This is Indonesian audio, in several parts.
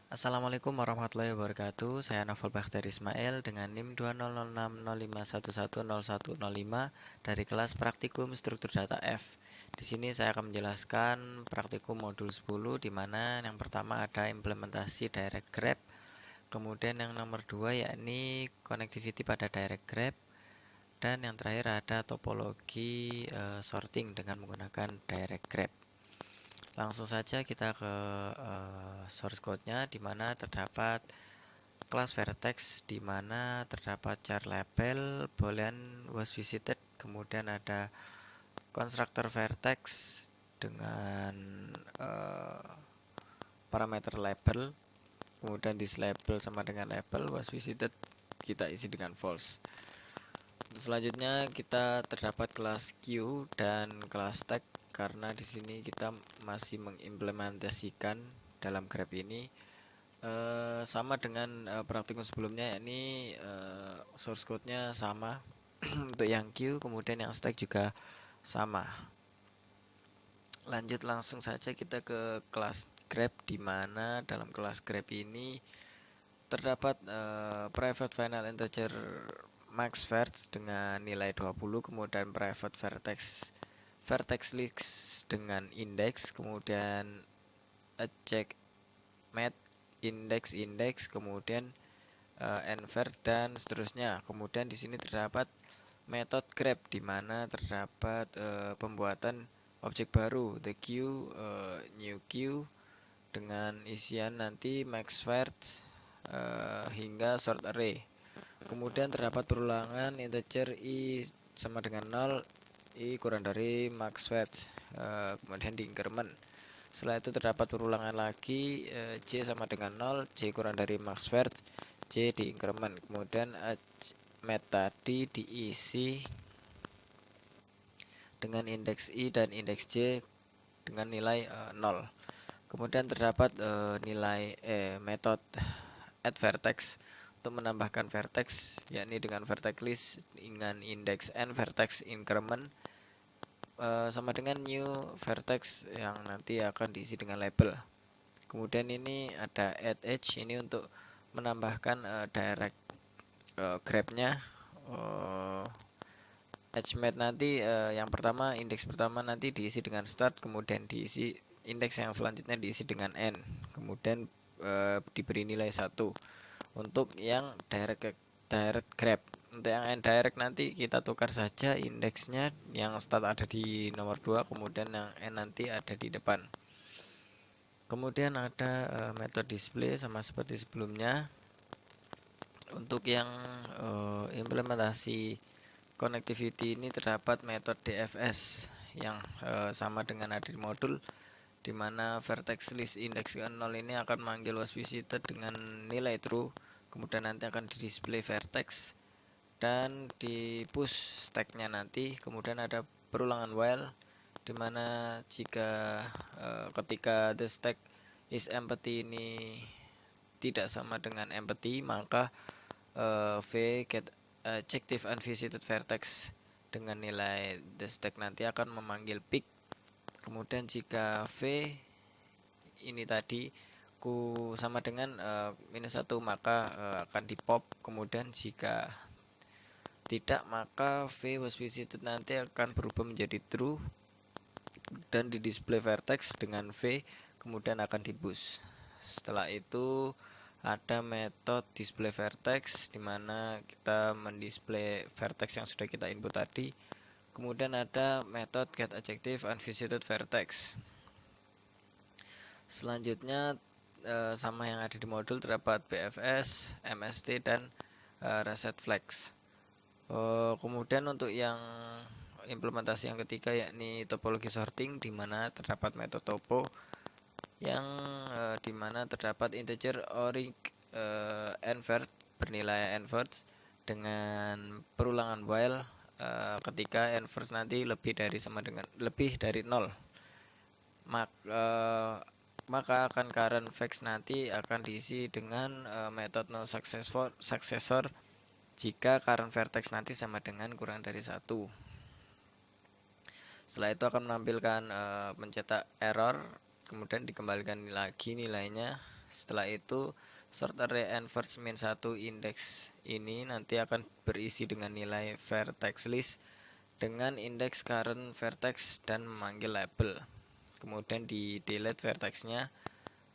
Assalamualaikum warahmatullahi wabarakatuh. Saya Novel Bakhtiyar Ismail dengan NIM 200605110105 dari kelas Praktikum Struktur Data F. Di sini saya akan menjelaskan praktikum modul 10 di mana yang pertama ada implementasi direct grab, kemudian yang nomor 2 yakni connectivity pada direct grab, dan yang terakhir ada topologi sorting dengan menggunakan direct grab. Langsung saja kita ke source code-nya di mana terdapat kelas vertex di mana terdapat char label, boolean was visited, kemudian ada konstruktor vertex dengan parameter label, kemudian this label sama dengan label was visited kita isi dengan false. Untuk selanjutnya kita terdapat kelas queue dan kelas tag karena di sini kita masih mengimplementasikan dalam grab ini sama dengan praktikum sebelumnya, yakni source code-nya sama untuk yang queue, kemudian yang stack juga sama. Lanjut langsung saja kita ke kelas grab di mana dalam kelas grab ini terdapat private final integer max verts dengan nilai 20, kemudian private vertex list dengan indeks, kemudian check mat index, kemudian invert dan seterusnya. Kemudian di sini terdapat metode grab di mana terdapat pembuatan objek baru the queue, new queue dengan isian nanti max vert hingga sort array. Kemudian terdapat perulangan integer i sama dengan 0, i kurang dari max vert, kemudian di increment. Setelah itu terdapat perulangan lagi j sama dengan 0, j kurang dari max vert, j di increment. Kemudian mat tadi diisi dengan indeks i dan indeks j dengan nilai 0. Kemudian terdapat nilai metode add vertex untuk menambahkan vertex, yakni dengan vertex list dengan indeks n vertex increment sama dengan new vertex yang nanti akan diisi dengan label. Kemudian ini ada add edge, ini untuk menambahkan direct grabnya. Edge mat nanti yang pertama, indeks pertama nanti diisi dengan start, kemudian diisi indeks yang selanjutnya diisi dengan n, kemudian diberi nilai 1 untuk yang direct grab. Untuk yang indirect nanti kita tukar saja indeksnya, yang start ada di nomor 2, kemudian yang n nanti ada di depan. Kemudian ada metode display sama seperti sebelumnya. Untuk yang implementasi connectivity ini terdapat metode DFS yang sama dengan ada di modul, di mana vertex list index 0 ini akan manggil was visited dengan nilai true, kemudian nanti akan di display vertex dan di push stacknya nanti. Kemudian ada perulangan while, dimana jika ketika the stack is empty ini tidak sama dengan empty, maka v get adjective unvisited vertex dengan nilai the stack nanti akan memanggil pick. Kemudian jika v ini tadi ku sama dengan -1, maka akan di pop. Kemudian jika tidak, maka v was visited nanti akan berubah menjadi true dan di display vertex dengan v, kemudian akan di boost. Setelah itu ada metode display vertex di mana kita mendisplay vertex yang sudah kita input tadi. Kemudian ada metode get adjective unvisited vertex. Selanjutnya sama yang ada di modul, terdapat BFS, MST dan reset flags. Kemudian untuk yang implementasi yang ketiga yakni topologi sorting, di mana terdapat metode topo yang dimana terdapat integer orig invert bernilai invert dengan perulangan while ketika invert nanti lebih dari 0, maka akan current facts nanti akan diisi dengan metode no successor jika current vertex nanti sama dengan kurang dari 1. Setelah itu akan menampilkan mencetak error, kemudian dikembalikan lagi nilainya Setelah itu sort array and first min 1 index ini nanti akan berisi dengan nilai vertex list dengan indeks current vertex dan memanggil label. Kemudian di delete vertexnya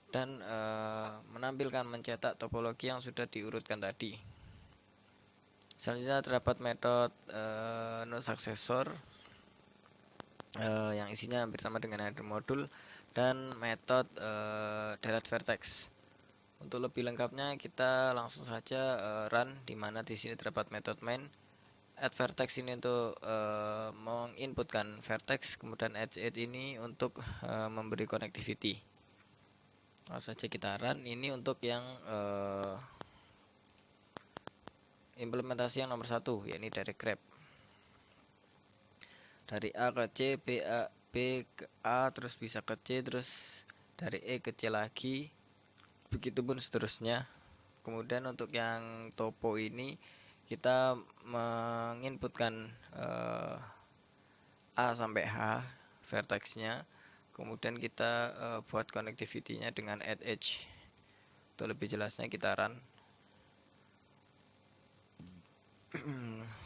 dan menampilkan mencetak topologi yang sudah diurutkan tadi. Selanjutnya terdapat metode node successor yang isinya hampir sama dengan header modul dan metode delete vertex. Untuk lebih lengkapnya kita langsung saja run, dimana di sini terdapat metode main add vertex ini untuk menginputkan vertex, kemudian add ini untuk memberi connectivity. Langsung saja kita run. Ini untuk yang implementasi yang nomor 1, yakni dari grab dari A ke C, B ke A, terus bisa ke C, terus dari E ke C lagi, begitupun seterusnya. Kemudian untuk yang topo ini kita menginputkan A sampai H vertexnya, kemudian kita buat connectivity-nya dengan add edge. Untuk lebih jelasnya kita run.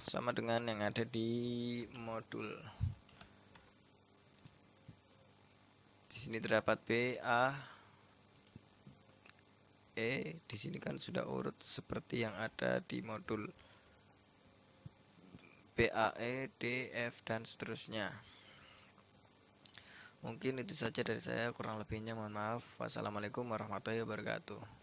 Sama dengan yang ada di modul. Di sini terdapat B, A, E. Di sini kan sudah urut seperti yang ada di modul B, A, E, D, F dan seterusnya. Mungkin itu saja dari saya, kurang lebihnya mohon maaf. Wassalamualaikum warahmatullahi wabarakatuh.